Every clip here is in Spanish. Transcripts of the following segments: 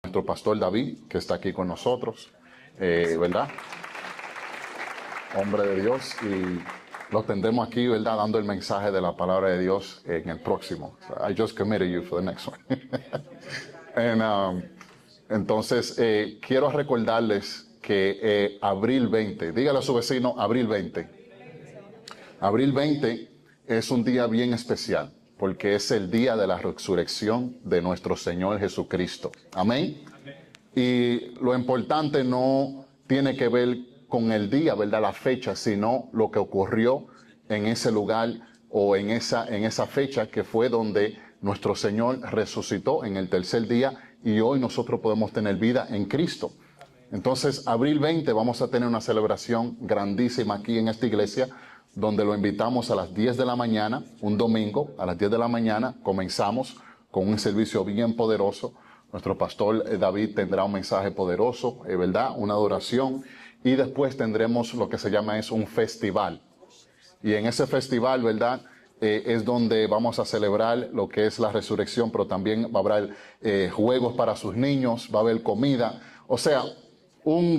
nuestro pastor David, que está aquí con nosotros, ¿verdad? Hombre de Dios, y lo tendremos aquí, ¿verdad? Dando el mensaje de la palabra de Dios en el próximo. So I just committed you for the next one. Entonces, quiero recordarles que abril 20, dígale a su vecino, abril 20. Abril 20 es un día bien especial, porque es el día de la resurrección de nuestro Señor Jesucristo. Amén. Y lo importante no tiene que ver con el día, ¿verdad? La fecha, sino lo que ocurrió en ese lugar o en esa fecha que fue donde nuestro Señor resucitó en el tercer día y hoy nosotros podemos tener vida en Cristo. Entonces, abril 20 vamos a tener una celebración grandísima aquí en esta iglesia, donde lo invitamos a las 10 de la mañana, un domingo, a las 10 de la mañana, comenzamos con un servicio bien poderoso. Nuestro pastor David tendrá un mensaje poderoso, ¿verdad? Una adoración. Y después tendremos lo que se llama un festival. Y en ese festival, ¿verdad? Es donde vamos a celebrar lo que es la resurrección, pero también va a haber juegos para sus niños, va a haber comida. O sea,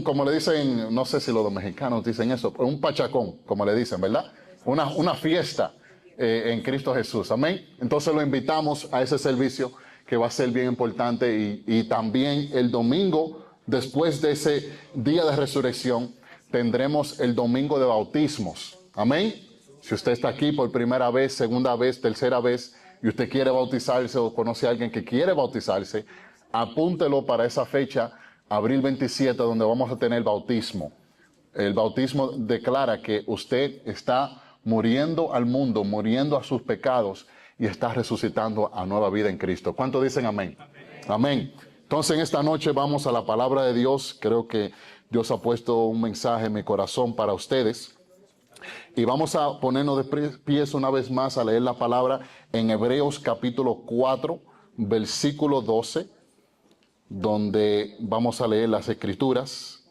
como le dicen, no sé si los mexicanos dicen eso, un pachacón, como le dicen, ¿verdad? Una fiesta en Cristo Jesús. Amén. Entonces lo invitamos a ese servicio que va a ser bien importante y también el domingo, después de ese día de resurrección, tendremos el domingo de bautismos. Amén. Si usted está aquí por primera vez, segunda vez, tercera vez, y usted quiere bautizarse o conoce a alguien que quiere bautizarse, apúntelo para esa fecha, abril 27, donde vamos a tener bautismo. El bautismo declara que usted está muriendo al mundo, muriendo a sus pecados y está resucitando a nueva vida en Cristo. ¿Cuántos dicen amén? Amén. Entonces, en esta noche vamos a la palabra de Dios. Creo que Dios ha puesto un mensaje en mi corazón para ustedes. Y vamos a ponernos de pies una vez más a leer la palabra en Hebreos capítulo 4, versículo 12, donde vamos a leer las escrituras.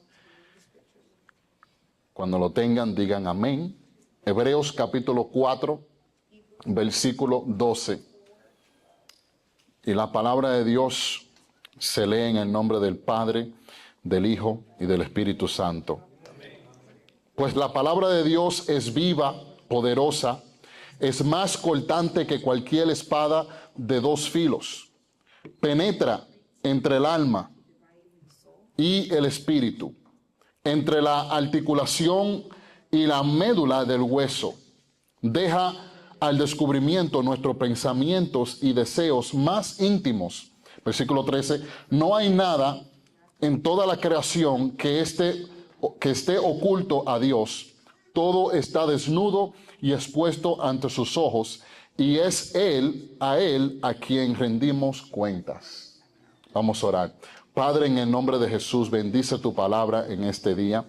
Cuando lo tengan, digan amén. Hebreos capítulo 4, versículo 12. Y la palabra de Dios se lee en el nombre del Padre, del Hijo y del Espíritu Santo. Pues la palabra de Dios es viva, poderosa, es más cortante que cualquier espada de dos filos. Penetra entre el alma y el espíritu, entre la articulación y la médula del hueso. Deja al descubrimiento nuestros pensamientos y deseos más íntimos. Versículo 13. No hay nada en toda la creación que esté oculto a Dios. Todo está desnudo y expuesto ante sus ojos, y es a Él a quien rendimos cuentas. Vamos a orar. Padre, en el nombre de Jesús, bendice tu palabra en este día.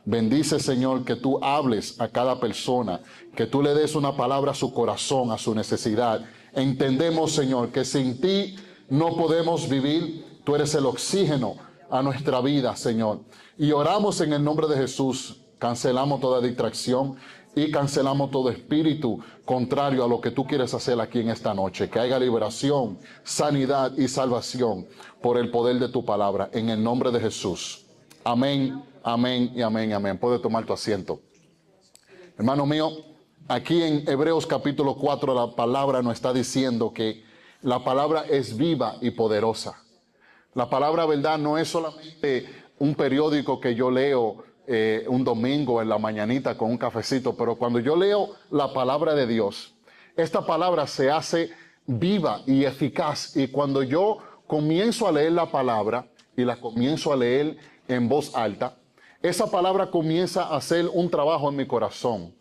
Bendice, Señor, que tú hables a cada persona, que tú le des una palabra a su corazón, a su necesidad. Entendemos, Señor, que sin ti no podemos vivir. Tú eres el oxígeno a nuestra vida, Señor. Y oramos en el nombre de Jesús. Cancelamos toda distracción y cancelamos todo espíritu contrario a lo que tú quieres hacer aquí en esta noche. Que haya liberación, sanidad y salvación por el poder de tu palabra. En el nombre de Jesús. Amén, amén y amén, amén. Puede tomar tu asiento. Hermano mío, aquí en Hebreos capítulo 4 la palabra nos está diciendo que la palabra es viva y poderosa. La palabra, verdad, no es solamente un periódico que yo leo un domingo en la mañanita con un cafecito, pero cuando yo leo la palabra de Dios, esta palabra se hace viva y eficaz. Y cuando yo comienzo a leer la palabra y la comienzo a leer en voz alta, esa palabra comienza a hacer un trabajo en mi corazón,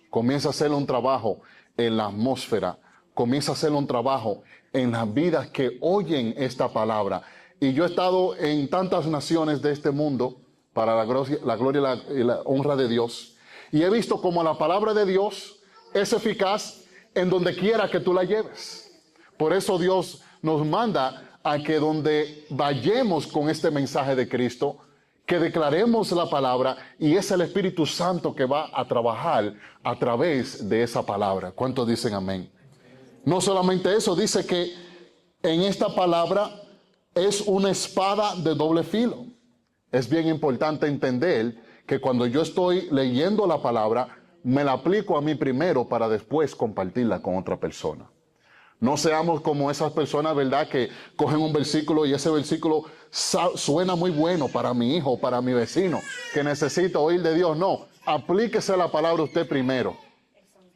comienza a hacer un trabajo en la atmósfera, comienza a hacer un trabajo en las vidas que oyen esta palabra. Y yo he estado en tantas naciones de este mundo para la gloria y la honra de Dios. Y he visto como la palabra de Dios es eficaz en donde quiera que tú la lleves. Por eso Dios nos manda a que donde vayamos con este mensaje de Cristo, que declaremos la palabra, y es el Espíritu Santo que va a trabajar a través de esa palabra. ¿Cuántos dicen amén? No solamente eso, dice que en esta palabra es una espada de doble filo. Es bien importante entender que cuando yo estoy leyendo la palabra, me la aplico a mí primero para después compartirla con otra persona. No seamos como esas personas, ¿verdad?, que cogen un versículo y ese versículo suena muy bueno para mi hijo, para mi vecino, que necesita oír de Dios. No, aplíquese la palabra usted primero.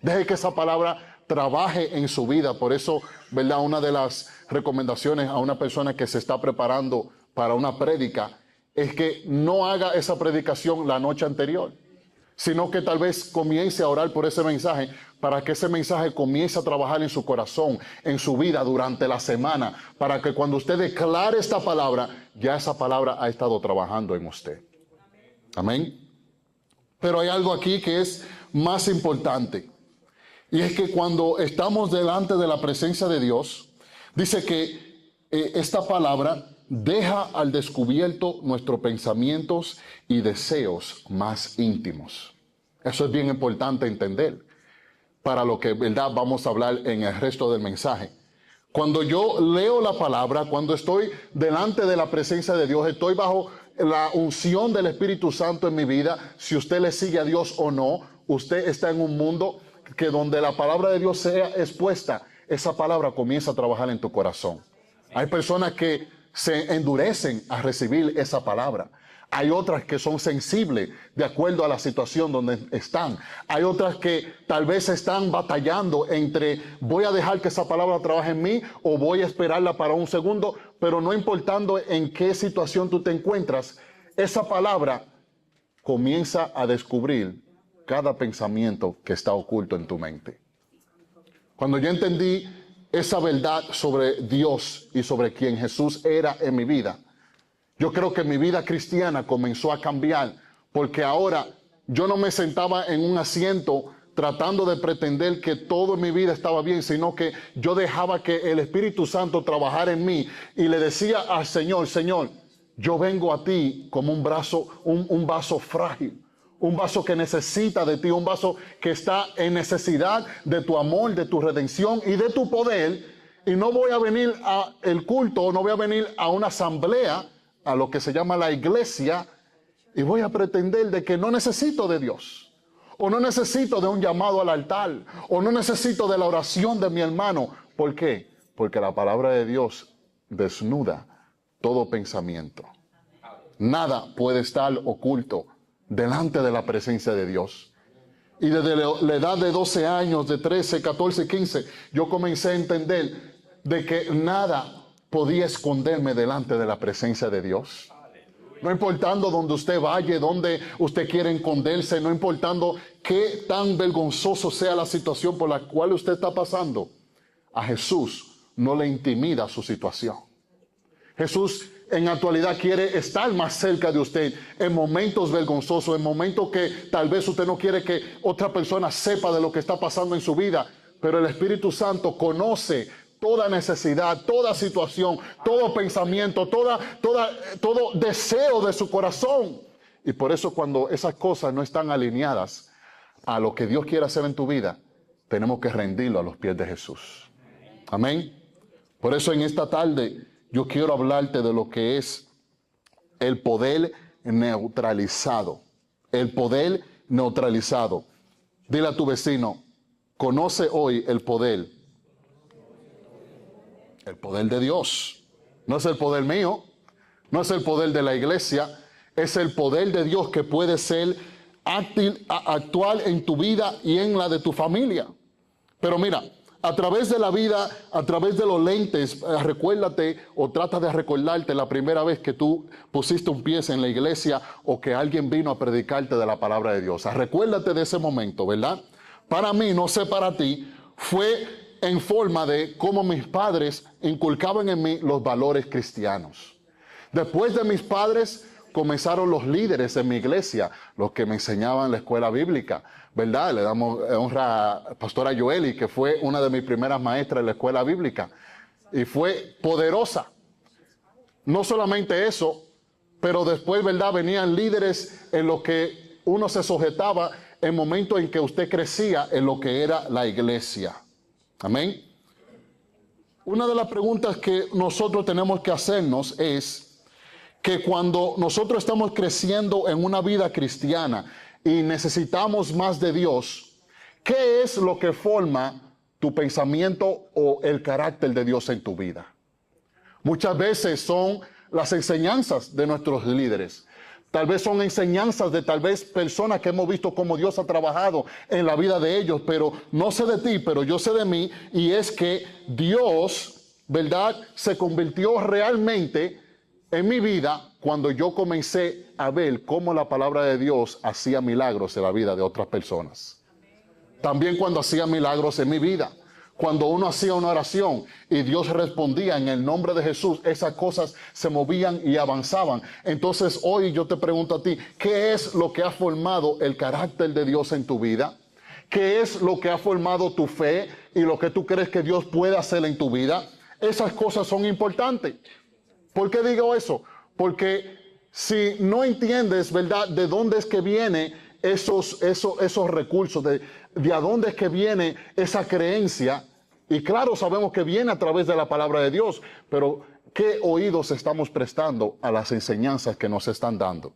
Deje que esa palabra trabaje en su vida. Por eso, ¿verdad?, una de las recomendaciones a una persona que se está preparando para una prédica es que no haga esa predicación la noche anterior, sino que tal vez comience a orar por ese mensaje para que ese mensaje comience a trabajar en su corazón, en su vida durante la semana, para que cuando usted declare esta palabra, ya esa palabra ha estado trabajando en usted. Amén. Pero hay algo aquí que es más importante, y es que cuando estamos delante de la presencia de Dios, dice que esta palabra deja al descubierto nuestros pensamientos y deseos más íntimos. Eso es bien importante entender para lo que, ¿verdad?, vamos a hablar en el resto del mensaje. Cuando yo leo la palabra, cuando estoy delante de la presencia de Dios, estoy bajo la unción del Espíritu Santo en mi vida. Si usted le sigue a Dios o no, usted está en un mundo que donde la palabra de Dios sea expuesta, esa palabra comienza a trabajar en tu corazón. Hay personas que se endurecen a recibir esa palabra. Hay otras que son sensibles de acuerdo a la situación donde están. Hay otras que tal vez están batallando entre voy a dejar que esa palabra trabaje en mí o voy a esperarla para un segundo, pero no importando en qué situación tú te encuentras, esa palabra comienza a descubrir cada pensamiento que está oculto en tu mente. Cuando yo entendí esa verdad sobre Dios y sobre quien Jesús era en mi vida, yo creo que mi vida cristiana comenzó a cambiar, porque ahora yo no me sentaba en un asiento tratando de pretender que todo en mi vida estaba bien, sino que yo dejaba que el Espíritu Santo trabajara en mí y le decía al Señor, Señor, yo vengo a ti como un vaso frágil, un vaso que necesita de ti, un vaso que está en necesidad de tu amor, de tu redención y de tu poder, y no voy a venir al culto, no voy a venir a una asamblea, a lo que se llama la iglesia, y voy a pretender de que no necesito de Dios, o no necesito de un llamado al altar, o no necesito de la oración de mi hermano. ¿Por qué? Porque la palabra de Dios desnuda todo pensamiento. Nada puede estar oculto delante de la presencia de Dios. Y desde la edad de 12 años, de 13, 14, 15, yo comencé a entender de que nada podía esconderme delante de la presencia de Dios. No importando dónde usted vaya, dónde usted quiere esconderse, no importando qué tan vergonzoso sea la situación por la cual usted está pasando, a Jesús no le intimida su situación. Jesús en actualidad quiere estar más cerca de usted en momentos vergonzosos, en momentos que tal vez usted no quiere que otra persona sepa de lo que está pasando en su vida, pero el Espíritu Santo conoce toda necesidad, toda situación, todo pensamiento, todo deseo de su corazón. Y por eso cuando esas cosas no están alineadas a lo que Dios quiere hacer en tu vida, tenemos que rendirlo a los pies de Jesús. Amén. Por eso en esta tarde yo quiero hablarte de lo que es el poder neutralizado. El poder neutralizado. Dile a tu vecino, conoce hoy el poder. El poder de Dios. No es el poder mío, no es el poder de la iglesia, es el poder de Dios que puede ser actual en tu vida y en la de tu familia. Pero mira, a través de la vida, a través de los lentes, recuérdate o trata de recordarte la primera vez que tú pusiste un pie en la iglesia o que alguien vino a predicarte de la palabra de Dios. Recuérdate de ese momento, ¿verdad? Para mí, no sé para ti, fue en forma de cómo mis padres inculcaban en mí los valores cristianos. Después de mis padres comenzaron los líderes en mi iglesia, los que me enseñaban la escuela bíblica, ¿verdad? Le damos honra a Pastora Joeli, que fue una de mis primeras maestras en la escuela bíblica, y fue poderosa. No solamente eso, pero después, ¿verdad?, venían líderes en los que uno se sujetaba en momentos en que usted crecía en lo que era la iglesia. Amén. Una de las preguntas que nosotros tenemos que hacernos es que cuando nosotros estamos creciendo en una vida cristiana y necesitamos más de Dios, ¿qué es lo que forma tu pensamiento o el carácter de Dios en tu vida? Muchas veces son las enseñanzas de nuestros líderes. Tal vez son enseñanzas de tal vez personas que hemos visto cómo Dios ha trabajado en la vida de ellos, pero no sé de ti, pero yo sé de mí, y es que Dios, ¿verdad?, se convirtió realmente en mi vida cuando yo comencé a ver cómo la palabra de Dios hacía milagros en la vida de otras personas. También cuando hacía milagros en mi vida. Cuando uno hacía una oración y Dios respondía en el nombre de Jesús, esas cosas se movían y avanzaban. Entonces hoy yo te pregunto a ti, ¿qué es lo que ha formado el carácter de Dios en tu vida? ¿Qué es lo que ha formado tu fe y lo que tú crees que Dios puede hacer en tu vida? Esas cosas son importantes. ¿Por qué digo eso? Porque si no entiendes, ¿verdad?, de dónde es que vienen esos recursos, de a dónde es que viene esa creencia. Y claro, sabemos que viene a través de la palabra de Dios, pero ¿qué oídos estamos prestando a las enseñanzas que nos están dando?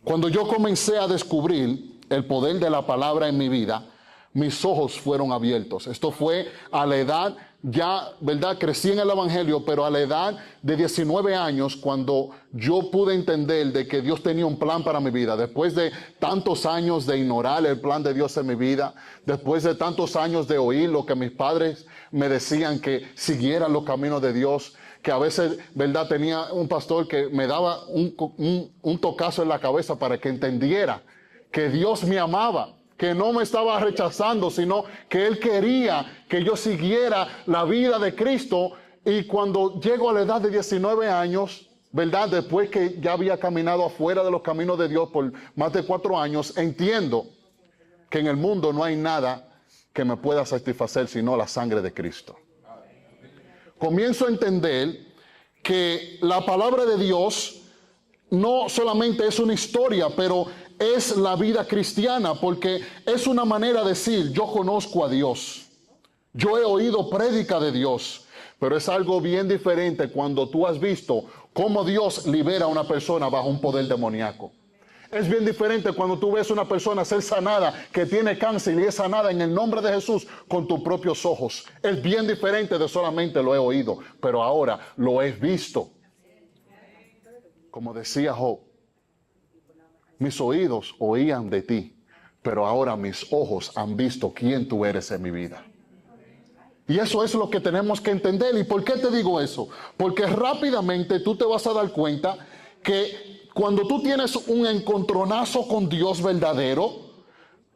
Cuando yo comencé a descubrir el poder de la palabra en mi vida, mis ojos fueron abiertos. Esto fue a la edad, ya, ¿verdad?, crecí en el Evangelio, pero a la edad de 19 años, cuando yo pude entender de que Dios tenía un plan para mi vida, después de tantos años de ignorar el plan de Dios en mi vida, después de tantos años de oír lo que mis padres me decían que siguiera los caminos de Dios, que a veces, ¿verdad?, tenía un pastor que me daba un tocazo en la cabeza para que entendiera que Dios me amaba, que no me estaba rechazando, sino que Él quería que yo siguiera la vida de Cristo. Y cuando llego a la edad de 19 años, ¿verdad?, después que ya había caminado afuera de los caminos de Dios por más de 4 años, entiendo que en el mundo no hay nada que me pueda satisfacer sino la sangre de Cristo. Comienzo a entender que la palabra de Dios no solamente es una historia, pero es la vida cristiana, porque es una manera de decir, yo conozco a Dios, yo he oído prédica de Dios, pero es algo bien diferente cuando tú has visto cómo Dios libera a una persona bajo un poder demoníaco. Es bien diferente cuando tú ves a una persona ser sanada, que tiene cáncer y es sanada en el nombre de Jesús con tus propios ojos. Es bien diferente de solamente lo he oído, pero ahora lo he visto. Como decía Job, mis oídos oían de ti, pero ahora mis ojos han visto quién tú eres en mi vida. Y eso es lo que tenemos que entender. ¿Y por qué te digo eso? Porque rápidamente tú te vas a dar cuenta que cuando tú tienes un encontronazo con Dios verdadero,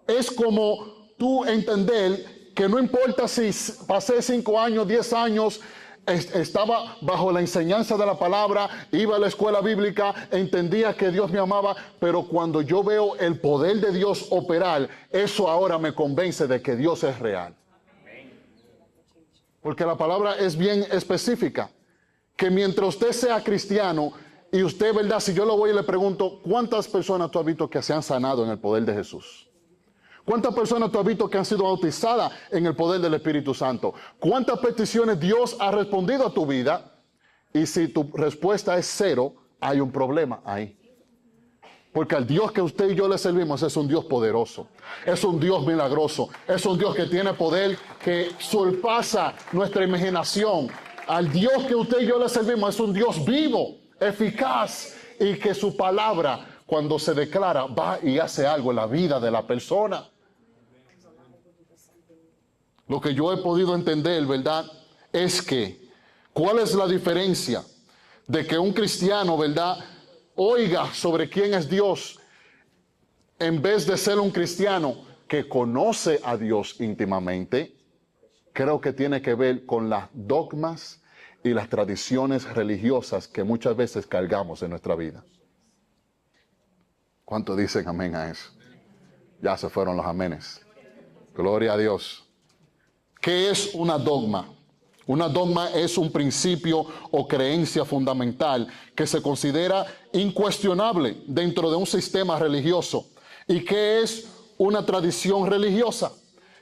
es como tú entender que no importa si pasé 5 años, 10 años, estaba bajo la enseñanza de la palabra, iba a la escuela bíblica, entendía que Dios me amaba, pero cuando yo veo el poder de Dios operar, eso ahora me convence de que Dios es real. Porque la palabra es bien específica, que mientras usted sea cristiano y usted, ¿verdad?, si yo lo voy y le pregunto, ¿cuántas personas tú has visto que se han sanado en el poder de Jesús? ¿Cuántas personas tú has visto que han sido bautizadas en el poder del Espíritu Santo? ¿Cuántas peticiones Dios ha respondido a tu vida? Y si tu respuesta es 0, hay un problema ahí. Porque al Dios que usted y yo le servimos es un Dios poderoso, es un Dios milagroso, es un Dios que tiene poder que sobrepasa nuestra imaginación. Al Dios que usted y yo le servimos es un Dios vivo, eficaz, y que su palabra, cuando se declara, va y hace algo en la vida de la persona. Lo que yo he podido entender, ¿verdad?, es que, ¿cuál es la diferencia de que un cristiano, ¿verdad?, oiga sobre quién es Dios, en vez de ser un cristiano que conoce a Dios íntimamente? Creo que tiene que ver con las dogmas y las tradiciones religiosas que muchas veces cargamos en nuestra vida. ¿Cuántos dicen amén a eso? Ya se fueron los amenes. Gloria a Dios. ¿Qué es una dogma? Una dogma es un principio o creencia fundamental que se considera incuestionable dentro de un sistema religioso. ¿Y qué es una tradición religiosa?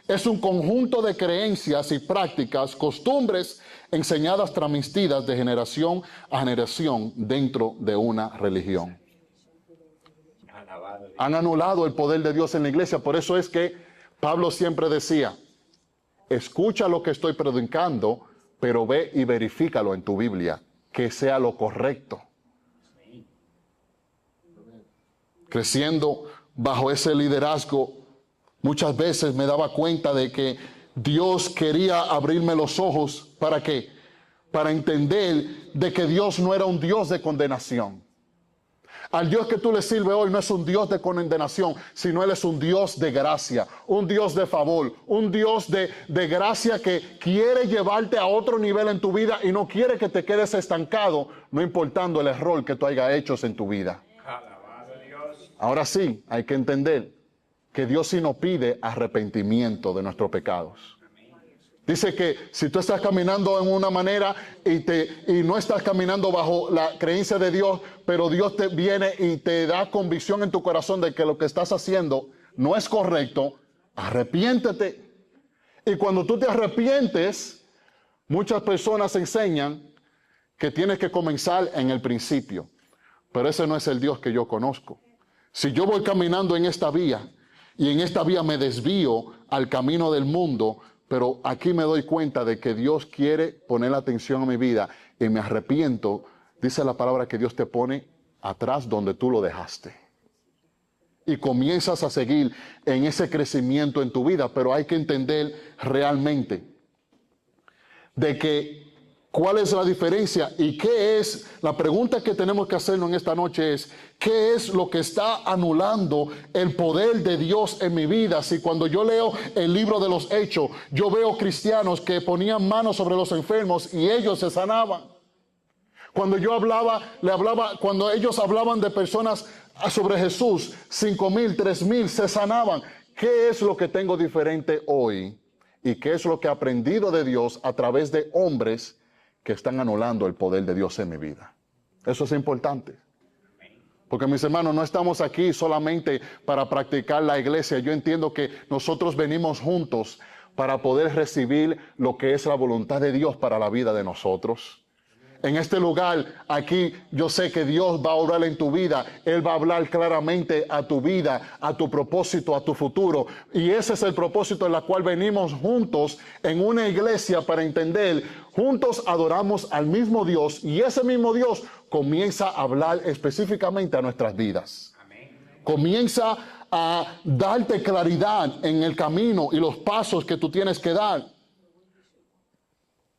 Es un conjunto de creencias y prácticas, costumbres enseñadas, transmitidas de generación a generación dentro de una religión. Han anulado el poder de Dios en la iglesia. Por eso es que Pablo siempre decía, escucha lo que estoy predicando, pero ve y verifícalo en tu Biblia, que sea lo correcto. Creciendo bajo ese liderazgo, muchas veces me daba cuenta de que Dios quería abrirme los ojos. ¿Para qué? Para entender de que Dios no era un Dios de condenación. Al Dios que tú le sirves hoy no es un Dios de condenación, sino Él es un Dios de gracia, un Dios de favor, un Dios de gracia que quiere llevarte a otro nivel en tu vida y no quiere que te quedes estancado, no importando el error que tú hayas hecho en tu vida. Ahora sí, hay que entender que Dios sí nos pide arrepentimiento de nuestros pecados. Dice que si tú estás caminando en una manera y no estás caminando bajo la creencia de Dios, pero Dios te viene y te da convicción en tu corazón de que lo que estás haciendo no es correcto, arrepiéntete. Y cuando tú te arrepientes, muchas personas enseñan que tienes que comenzar en el principio, pero ese no es el Dios que yo conozco. Si yo voy caminando en esta vía y en esta vía me desvío al camino del mundo, pero aquí me doy cuenta de que Dios quiere poner la atención a mi vida y me arrepiento, dice la palabra que Dios te pone atrás donde tú lo dejaste. Y comienzas a seguir en ese crecimiento en tu vida, pero hay que entender realmente de que cuál es la diferencia y qué es, la pregunta que tenemos que hacernos en esta noche es, ¿qué es lo que está anulando el poder de Dios en mi vida? Si cuando yo leo el libro de los Hechos, yo veo cristianos que ponían manos sobre los enfermos y ellos se sanaban. Cuando yo cuando ellos hablaban de personas sobre Jesús, 5,000, 3,000 se sanaban. ¿Qué es lo que tengo diferente hoy? ¿Y qué es lo que he aprendido de Dios a través de hombres que están anulando el poder de Dios en mi vida? Eso es importante. Porque mis hermanos, no estamos aquí solamente para practicar la iglesia. Yo entiendo que nosotros venimos juntos para poder recibir lo que es la voluntad de Dios para la vida de nosotros. En este lugar, aquí, yo sé que Dios va a obrar en tu vida. Él va a hablar claramente a tu vida, a tu propósito, a tu futuro. Y ese es el propósito en el cual venimos juntos en una iglesia para entender. Juntos adoramos al mismo Dios y ese mismo Dios comienza a hablar específicamente a nuestras vidas. Comienza a darte claridad en el camino y los pasos que tú tienes que dar.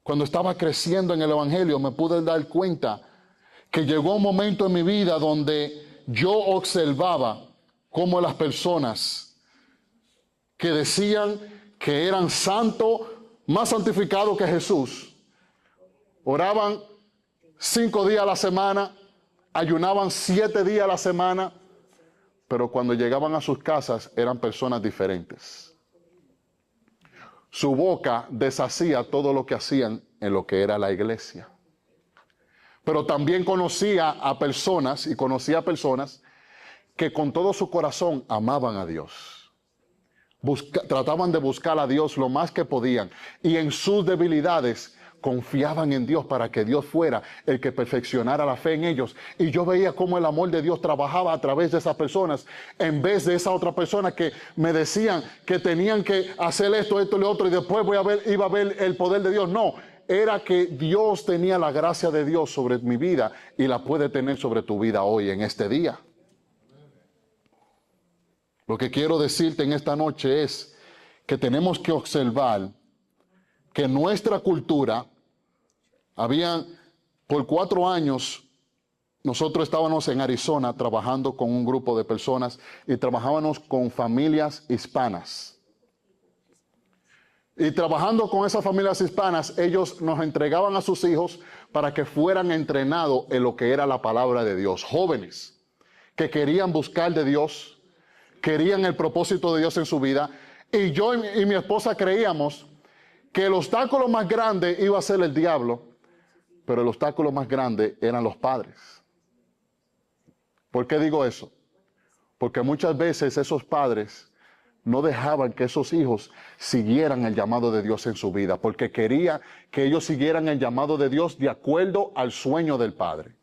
Cuando estaba creciendo en el Evangelio me pude dar cuenta que llegó un momento en mi vida donde yo observaba cómo las personas que decían que eran santos, más santificados que Jesús, oraban 5 días a la semana, ayunaban 7 días a la semana, pero cuando llegaban a sus casas eran personas diferentes. Su boca deshacía todo lo que hacían en lo que era la iglesia. Pero también conocía a personas que con todo su corazón amaban a Dios. Trataban de buscar a Dios lo más que podían y en sus debilidades confiaban en Dios para que Dios fuera el que perfeccionara la fe en ellos. Y yo veía cómo el amor de Dios trabajaba a través de esas personas, en vez de esa otra persona que me decían que tenían que hacer esto y lo otro, y después iba a ver el poder de Dios. No, era que Dios tenía la gracia de Dios sobre mi vida y la puede tener sobre tu vida hoy, en este día. Lo que quiero decirte en esta noche es que tenemos que observar que nuestra cultura, por 4 años, nosotros estábamos en Arizona trabajando con un grupo de personas y trabajábamos con familias hispanas. Y trabajando con esas familias hispanas, ellos nos entregaban a sus hijos para que fueran entrenados en lo que era la palabra de Dios. Jóvenes que querían buscar de Dios, querían el propósito de Dios en su vida. Y yo y mi esposa creíamos que el obstáculo más grande iba a ser el diablo, pero el obstáculo más grande eran los padres. ¿Por qué digo eso? Porque muchas veces esos padres no dejaban que esos hijos siguieran el llamado de Dios en su vida, porque quería que ellos siguieran el llamado de Dios de acuerdo al sueño del padre,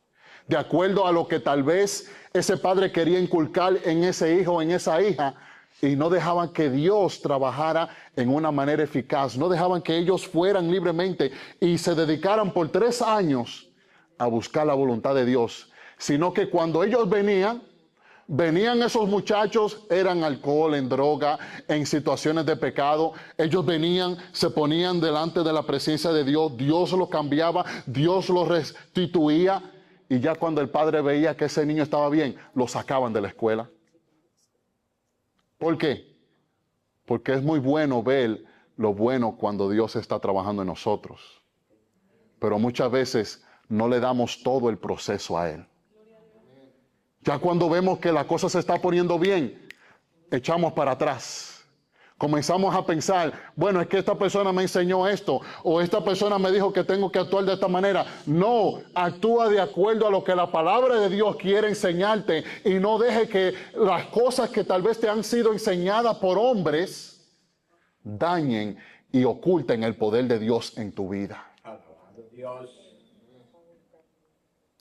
de acuerdo a lo que tal vez ese padre quería inculcar en ese hijo o en esa hija, y no dejaban que Dios trabajara en una manera eficaz, no dejaban que ellos fueran libremente y se dedicaran por 3 años a buscar la voluntad de Dios, sino que cuando ellos venían esos muchachos, eran alcohol, en droga, en situaciones de pecado. Ellos venían, se ponían delante de la presencia de Dios, Dios los cambiaba, Dios los restituía, y ya cuando el padre veía que ese niño estaba bien, lo sacaban de la escuela. ¿Por qué? Porque es muy bueno ver lo bueno cuando Dios está trabajando en nosotros, pero muchas veces no le damos todo el proceso a Él. Ya cuando vemos que la cosa se está poniendo bien, echamos para atrás. Comenzamos a pensar, bueno, es que esta persona me enseñó esto, o esta persona me dijo que tengo que actuar de esta manera. No, actúa de acuerdo a lo que la palabra de Dios quiere enseñarte, y no deje que las cosas que tal vez te han sido enseñadas por hombres dañen y oculten el poder de Dios en tu vida.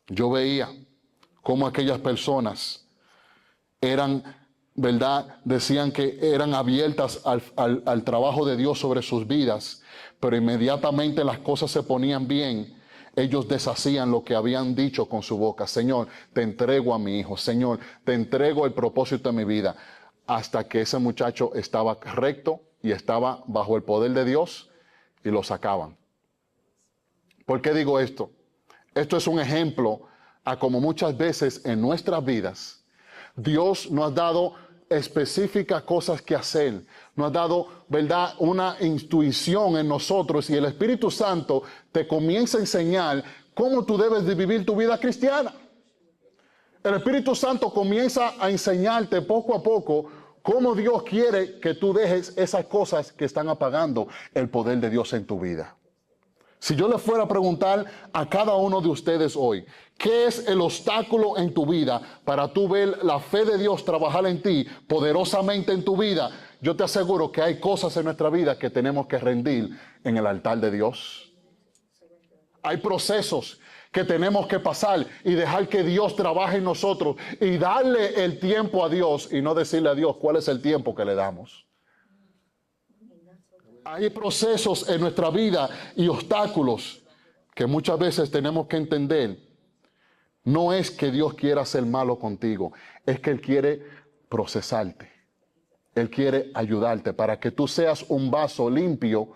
Yo veía cómo aquellas personas eran, ¿verdad? Decían que eran abiertas al trabajo de Dios sobre sus vidas, pero inmediatamente las cosas se ponían bien, ellos deshacían lo que habían dicho con su boca. Señor, te entrego a mi hijo. Señor, te entrego el propósito de mi vida. Hasta que ese muchacho estaba recto y estaba bajo el poder de Dios, y lo sacaban. ¿Por qué digo esto? Esto es un ejemplo a como muchas veces en nuestras vidas Dios nos ha dado específicas cosas que hacer, nos ha dado, ¿verdad?, una intuición en nosotros, y el Espíritu Santo te comienza a enseñar cómo tú debes de vivir tu vida cristiana. El Espíritu Santo comienza a enseñarte poco a poco cómo Dios quiere que tú dejes esas cosas que están apagando el poder de Dios en tu vida. Si yo le fuera a preguntar a cada uno de ustedes hoy, ¿qué es el obstáculo en tu vida para tú ver la fe de Dios trabajar en ti poderosamente en tu vida? Yo te aseguro que hay cosas en nuestra vida que tenemos que rendir en el altar de Dios. Hay procesos que tenemos que pasar y dejar que Dios trabaje en nosotros, y darle el tiempo a Dios, y no decirle a Dios cuál es el tiempo que le damos. Hay procesos en nuestra vida y obstáculos que muchas veces tenemos que entender. No es que Dios quiera ser malo contigo, es que Él quiere procesarte. Él quiere ayudarte para que tú seas un vaso limpio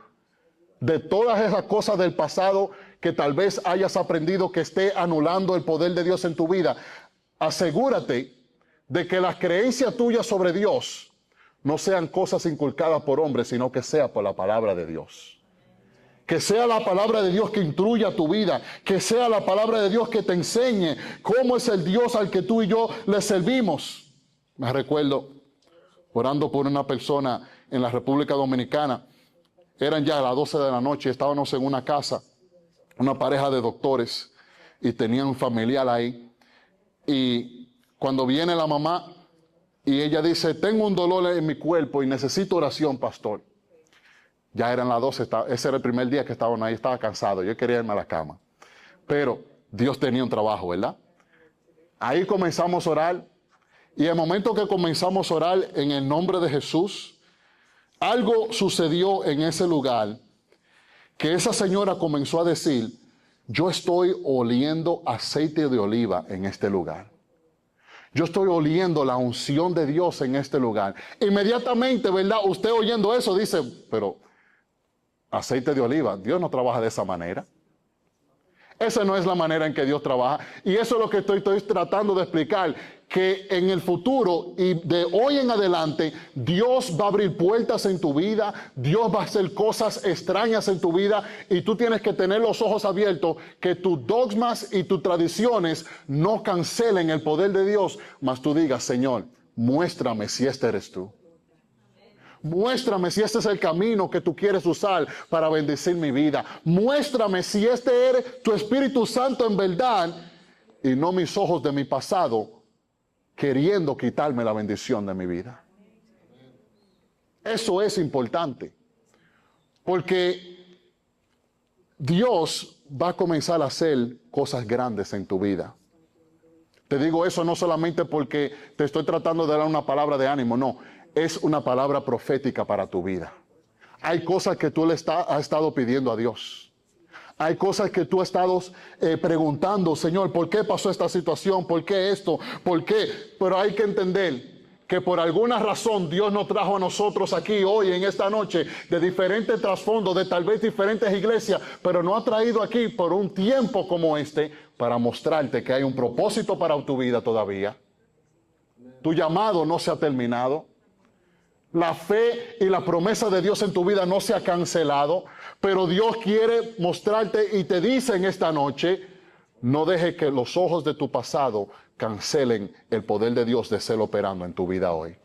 de todas esas cosas del pasado que tal vez hayas aprendido que esté anulando el poder de Dios en tu vida. Asegúrate de que las creencias tuyas sobre Dios no sean cosas inculcadas por hombres, sino que sea por la palabra de Dios. Que sea la palabra de Dios que instruya tu vida, que sea la palabra de Dios que te enseñe cómo es el Dios al que tú y yo le servimos. Me recuerdo orando por una persona en la República Dominicana. Eran ya las 12 de la noche, estábamos en una casa, una pareja de doctores, y tenían un familiar ahí. Y cuando viene la mamá, y ella dice, tengo un dolor en mi cuerpo y necesito oración, pastor. Ya eran las 12, ese era el primer día que estaban ahí, estaba cansado, yo quería irme a la cama. Pero Dios tenía un trabajo, ¿verdad? Ahí comenzamos a orar, y el momento que comenzamos a orar en el nombre de Jesús, algo sucedió en ese lugar, que esa señora comenzó a decir, yo estoy oliendo aceite de oliva en este lugar. Yo estoy oliendo la unción de Dios en este lugar. Inmediatamente, ¿verdad? Usted oyendo eso dice, pero aceite de oliva, Dios no trabaja de esa manera. Esa no es la manera en que Dios trabaja. Y eso es lo que estoy tratando de explicar, que en el futuro y de hoy en adelante, Dios va a abrir puertas en tu vida, Dios va a hacer cosas extrañas en tu vida, y tú tienes que tener los ojos abiertos, que tus dogmas y tus tradiciones no cancelen el poder de Dios, mas tú digas, Señor, muéstrame si este eres tú. Muéstrame si este es el camino que tú quieres usar para bendecir mi vida. Muéstrame si este eres tu Espíritu Santo en verdad, y no mis ojos de mi pasado queriendo quitarme la bendición de mi vida. Eso es importante, porque Dios va a comenzar a hacer cosas grandes en tu vida. Te digo eso no solamente porque te estoy tratando de dar una palabra de ánimo, no, es una palabra profética para tu vida. Hay cosas que tú has estado pidiendo a Dios. Hay cosas que tú has estado preguntando, Señor, ¿por qué pasó esta situación? ¿Por qué esto? ¿Por qué? Pero hay que entender que por alguna razón Dios nos trajo a nosotros aquí hoy, en esta noche, de diferentes trasfondos, de tal vez diferentes iglesias, pero nos ha traído aquí por un tiempo como este, para mostrarte que hay un propósito para tu vida todavía. Tu llamado no se ha terminado. La fe y la promesa de Dios en tu vida no se ha cancelado, pero Dios quiere mostrarte y te dice en esta noche, no dejes que los ojos de tu pasado cancelen el poder de Dios de ser operando en tu vida hoy.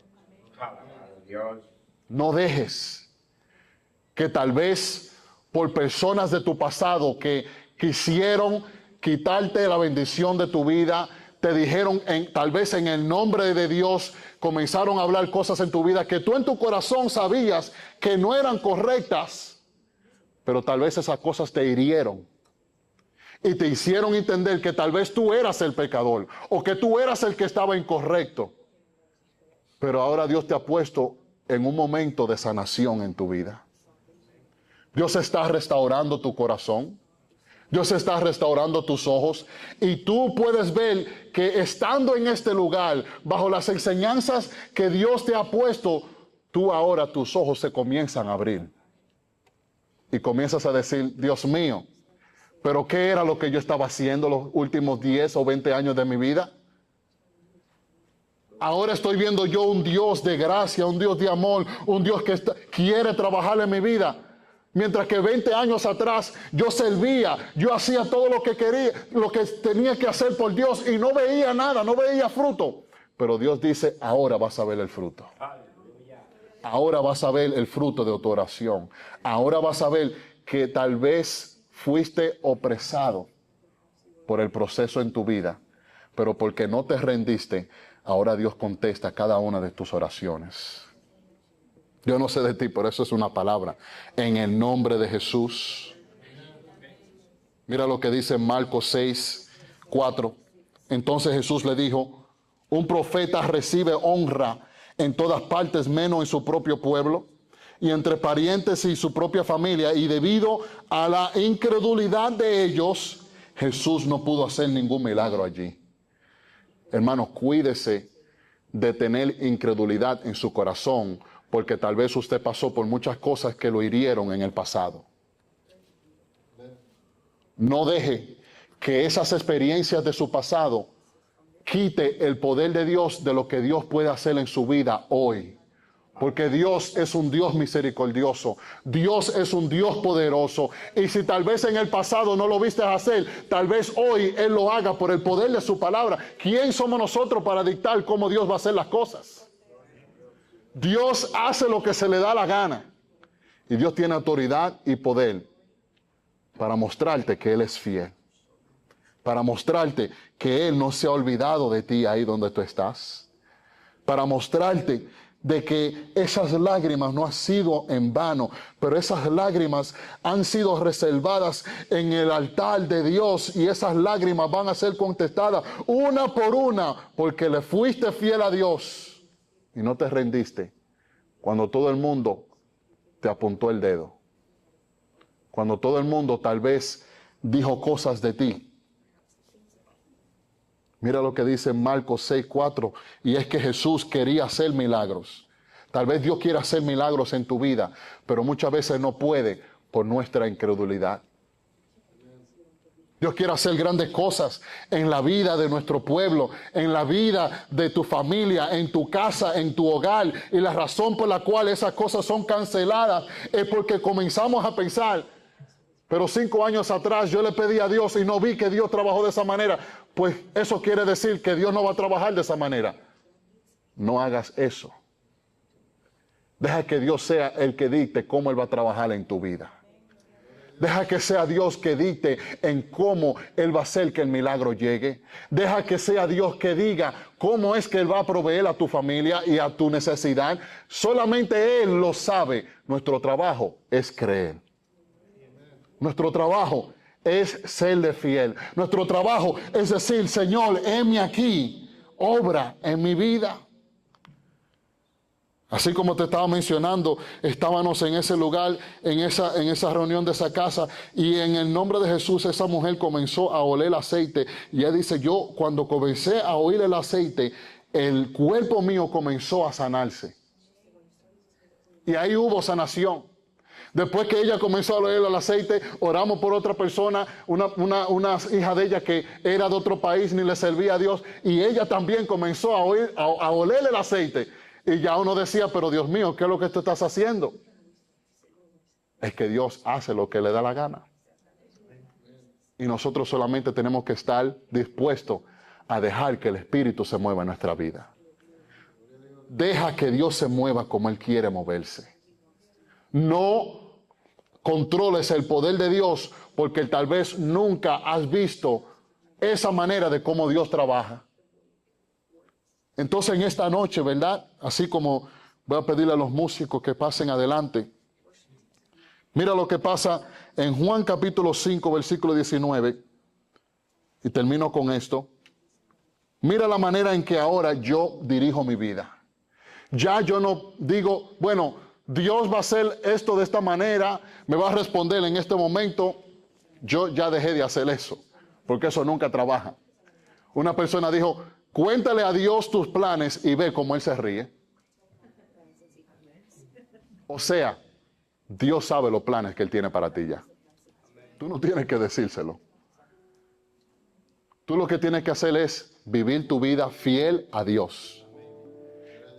No dejes que tal vez por personas de tu pasado que quisieron quitarte la bendición de tu vida, te dijeron tal vez en el nombre de Dios, comenzaron a hablar cosas en tu vida que tú en tu corazón sabías que no eran correctas, pero tal vez esas cosas te hirieron y te hicieron entender que tal vez tú eras el pecador o que tú eras el que estaba incorrecto. Pero ahora Dios te ha puesto en un momento de sanación en tu vida. Dios está restaurando tu corazón. Dios está restaurando tus ojos y tú puedes ver que estando en este lugar, bajo las enseñanzas que Dios te ha puesto, tú ahora tus ojos se comienzan a abrir. Y comienzas a decir, Dios mío, ¿pero qué era lo que yo estaba haciendo los últimos 10 o 20 años de mi vida? Ahora estoy viendo yo un Dios de gracia, un Dios de amor, un Dios que quiere trabajar en mi vida. Mientras que 20 años atrás yo servía, yo hacía todo lo que quería, lo que tenía que hacer por Dios y no veía nada, no veía fruto. Pero Dios dice, ahora vas a ver el fruto. Ahora vas a ver el fruto de tu oración. Ahora vas a ver que tal vez fuiste opresado por el proceso en tu vida, pero porque no te rendiste, ahora Dios contesta cada una de tus oraciones. Yo no sé de ti, pero eso es una palabra. En el nombre de Jesús. Mira lo que dice Marcos 6, 4. Entonces Jesús le dijo, un profeta recibe honra en todas partes, menos en su propio pueblo y entre parientes y su propia familia. Y debido a la incredulidad de ellos, Jesús no pudo hacer ningún milagro allí. Hermanos, cuídese de tener incredulidad en su corazón, porque tal vez usted pasó por muchas cosas que lo hirieron en el pasado. No deje que esas experiencias de su pasado quite el poder de Dios de lo que Dios puede hacer en su vida hoy. Porque Dios es un Dios misericordioso. Dios es un Dios poderoso. Y si tal vez en el pasado no lo viste hacer, tal vez hoy Él lo haga por el poder de su palabra. ¿Quién somos nosotros para dictar cómo Dios va a hacer las cosas? Dios hace lo que se le da la gana. Y Dios tiene autoridad y poder para mostrarte que Él es fiel. Para mostrarte que Él no se ha olvidado de ti ahí donde tú estás. Para mostrarte de que esas lágrimas no han sido en vano, pero esas lágrimas han sido reservadas en el altar de Dios y esas lágrimas van a ser contestadas una por una porque le fuiste fiel a Dios. Y no te rendiste cuando todo el mundo te apuntó el dedo. Cuando todo el mundo tal vez dijo cosas de ti. Mira lo que dice Marcos 6:4. Y es que Jesús quería hacer milagros. Tal vez Dios quiera hacer milagros en tu vida, pero muchas veces no puede por nuestra incredulidad. Dios quiere hacer grandes cosas en la vida de nuestro pueblo, en la vida de tu familia, en tu casa, en tu hogar. Y la razón por la cual esas cosas son canceladas es porque comenzamos a pensar, pero 5 años atrás yo le pedí a Dios y no vi que Dios trabajó de esa manera. Pues eso quiere decir que Dios no va a trabajar de esa manera. No hagas eso. Deja que Dios sea el que dicte cómo Él va a trabajar en tu vida. Deja que sea Dios que dicte en cómo Él va a hacer que el milagro llegue. Deja que sea Dios que diga cómo es que Él va a proveer a tu familia y a tu necesidad. Solamente Él lo sabe. Nuestro trabajo es creer. Nuestro trabajo es serle fiel. Nuestro trabajo es decir, Señor, heme aquí, obra en mi vida. Así como te estaba mencionando, estábamos en ese lugar, en esa reunión de esa casa, y en el nombre de Jesús esa mujer comenzó a oler el aceite. Y ella dice, yo cuando comencé a oír el aceite, el cuerpo mío comenzó a sanarse. Y ahí hubo sanación. Después que ella comenzó a oler el aceite, oramos por otra persona, una hija de ella que era de otro país, ni le servía a Dios, y ella también comenzó a oler el aceite. Y ya uno decía, pero Dios mío, ¿qué es lo que tú estás haciendo? Es que Dios hace lo que le da la gana. Y nosotros solamente tenemos que estar dispuestos a dejar que el Espíritu se mueva en nuestra vida. Deja que Dios se mueva como Él quiere moverse. No controles el poder de Dios porque tal vez nunca has visto esa manera de cómo Dios trabaja. Entonces en esta noche, ¿verdad? Así como voy a pedirle a los músicos que pasen adelante. Mira lo que pasa en Juan capítulo 5, versículo 19. Y termino con esto. Mira la manera en que ahora yo dirijo mi vida. Ya yo no digo, bueno, Dios va a hacer esto de esta manera, me va a responder en este momento. Yo ya dejé de hacer eso, porque eso nunca trabaja. Una persona dijo, cuéntale a Dios tus planes y ve cómo Él se ríe. O sea, Dios sabe los planes que Él tiene para ti ya. Tú no tienes que decírselo. Tú lo que tienes que hacer es vivir tu vida fiel a Dios.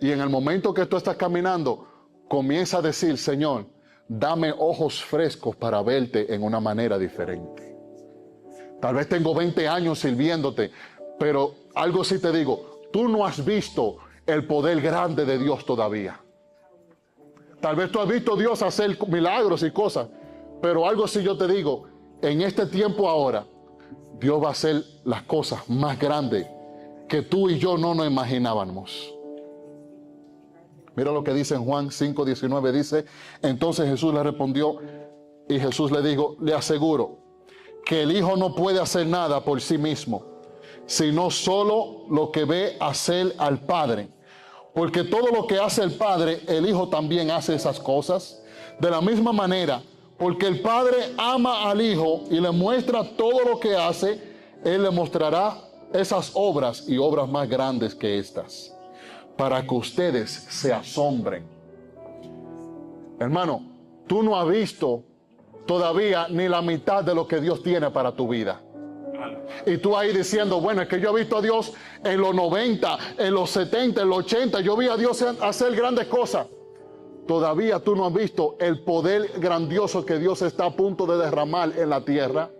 Y en el momento que tú estás caminando, comienza a decir, Señor, dame ojos frescos para verte en una manera diferente. Tal vez tengo 20 años sirviéndote, pero algo sí te digo, tú no has visto el poder grande de Dios todavía. Tal vez tú has visto a Dios hacer milagros y cosas, pero algo sí yo te digo, en este tiempo ahora, Dios va a hacer las cosas más grandes que tú y yo no nos imaginábamos. Mira lo que dice en Juan 5:19, dice, entonces Jesús le respondió y Jesús le dijo, le aseguro que el Hijo no puede hacer nada por sí mismo, sino solo lo que ve hacer al Padre. Porque todo lo que hace el Padre, el Hijo también hace esas cosas. De la misma manera, porque el Padre ama al Hijo y le muestra todo lo que hace, Él le mostrará esas obras y obras más grandes que estas, para que ustedes se asombren. Hermano, tú no has visto todavía ni la mitad de lo que Dios tiene para tu vida. Y tú ahí diciendo, bueno, es que yo he visto a Dios en los 90, en los 70, en los 80, yo vi a Dios hacer grandes cosas. Todavía tú no has visto el poder grandioso que Dios está a punto de derramar en la tierra.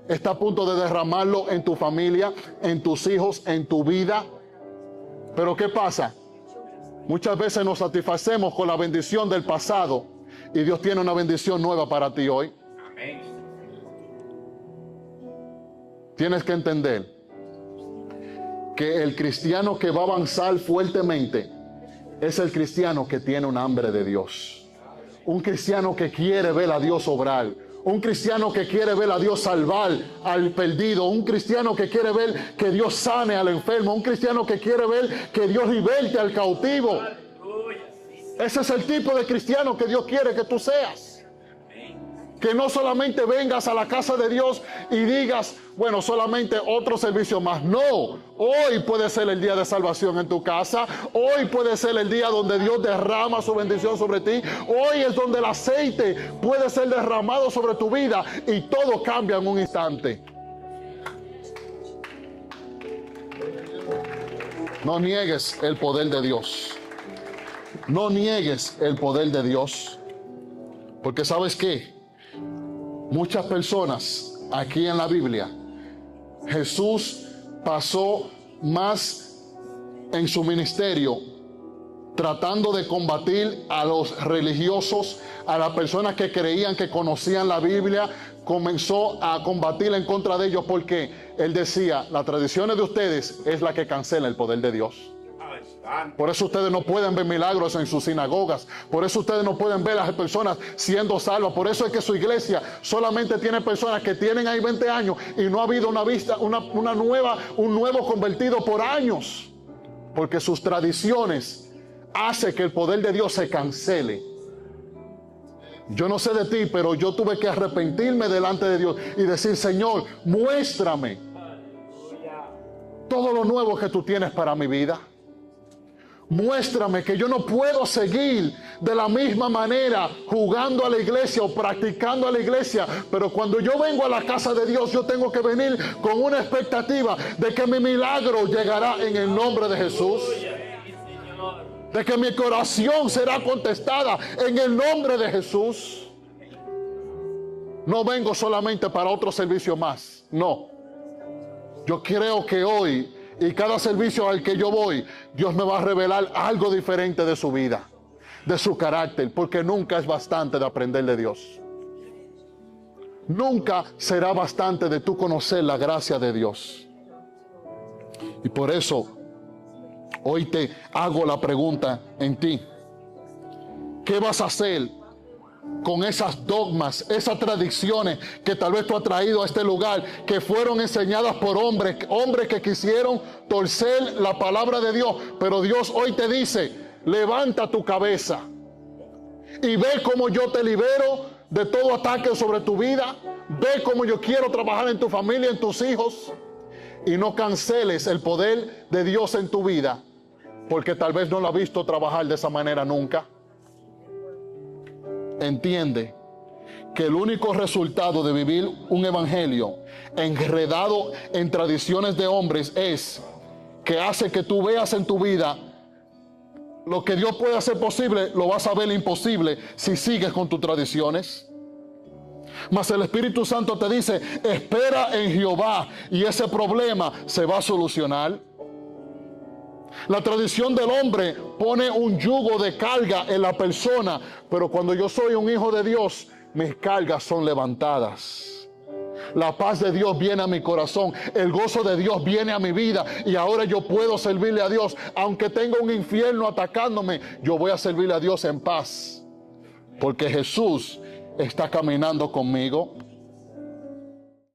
Está a punto de derramarlo en tu familia, en tus hijos, en tu vida. Pero ¿qué pasa? Muchas veces nos satisfacemos con la bendición del pasado y Dios tiene una bendición nueva para ti hoy. Amén. Tienes que entender que el cristiano que va a avanzar fuertemente es el cristiano que tiene un hambre de Dios. Un cristiano que quiere ver a Dios obrar. Un cristiano que quiere ver a Dios salvar al perdido. Un cristiano que quiere ver que Dios sane al enfermo. Un cristiano que quiere ver que Dios liberte al cautivo. Ese es el tipo de cristiano que Dios quiere que tú seas. Que no solamente vengas a la casa de Dios y digas, bueno, solamente otro servicio más. No, hoy puede ser el día de salvación en tu casa. Hoy puede ser el día donde Dios derrama su bendición sobre ti. Hoy es donde el aceite puede ser derramado sobre tu vida y todo cambia en un instante. No niegues el poder de Dios. No niegues el poder de Dios. Porque ¿sabes qué? Muchas personas aquí en la Biblia, Jesús pasó más en su ministerio tratando de combatir a los religiosos, a las personas que creían que conocían la Biblia. Comenzó a combatir en contra de ellos porque él decía, las tradiciones de ustedes es la que cancela el poder de Dios. Por eso ustedes no pueden ver milagros en sus sinagogas. Por eso ustedes no pueden ver a las personas siendo salvas. Por eso es que su iglesia solamente tiene personas que tienen ahí 20 años y no ha habido un nuevo convertido por años. Porque sus tradiciones hacen que el poder de Dios se cancele. Yo no sé de ti, pero yo tuve que arrepentirme delante de Dios y decir, Señor, muéstrame todo lo nuevo que tú tienes para mi vida. Muéstrame que yo no puedo seguir de la misma manera jugando a la iglesia o practicando a la iglesia, pero cuando yo vengo a la casa de Dios, yo tengo que venir con una expectativa de que mi milagro llegará en el nombre de Jesús, de que mi oración será contestada en el nombre de Jesús. No vengo solamente para otro servicio más, no. Yo creo que hoy y cada servicio al que yo voy, Dios me va a revelar algo diferente de su vida, de su carácter, porque nunca es bastante de aprender de Dios. Nunca será bastante de tú conocer la gracia de Dios. Y por eso, hoy te hago la pregunta en ti. ¿Qué vas a hacer con esas dogmas, esas tradiciones que tal vez tú has traído a este lugar, que fueron enseñadas por hombres que quisieron torcer la palabra de Dios? Pero Dios hoy te dice, levanta tu cabeza y ve cómo yo te libero de todo ataque sobre tu vida. Ve cómo yo quiero trabajar en tu familia, en tus hijos, y no canceles el poder de Dios en tu vida, porque tal vez no lo has visto trabajar de esa manera nunca. Entiende que el único resultado de vivir un evangelio enredado en tradiciones de hombres es que hace que tú veas en tu vida lo que Dios puede hacer posible, lo vas a ver imposible si sigues con tus tradiciones. Mas el Espíritu Santo te dice, espera en Jehová y ese problema se va a solucionar. La tradición del hombre pone un yugo de carga en la persona, pero cuando yo soy un hijo de Dios, mis cargas son levantadas. La paz de Dios viene a mi corazón, el gozo de Dios viene a mi vida y ahora yo puedo servirle a Dios. Aunque tenga un infierno atacándome, yo voy a servirle a Dios en paz, porque Jesús está caminando conmigo.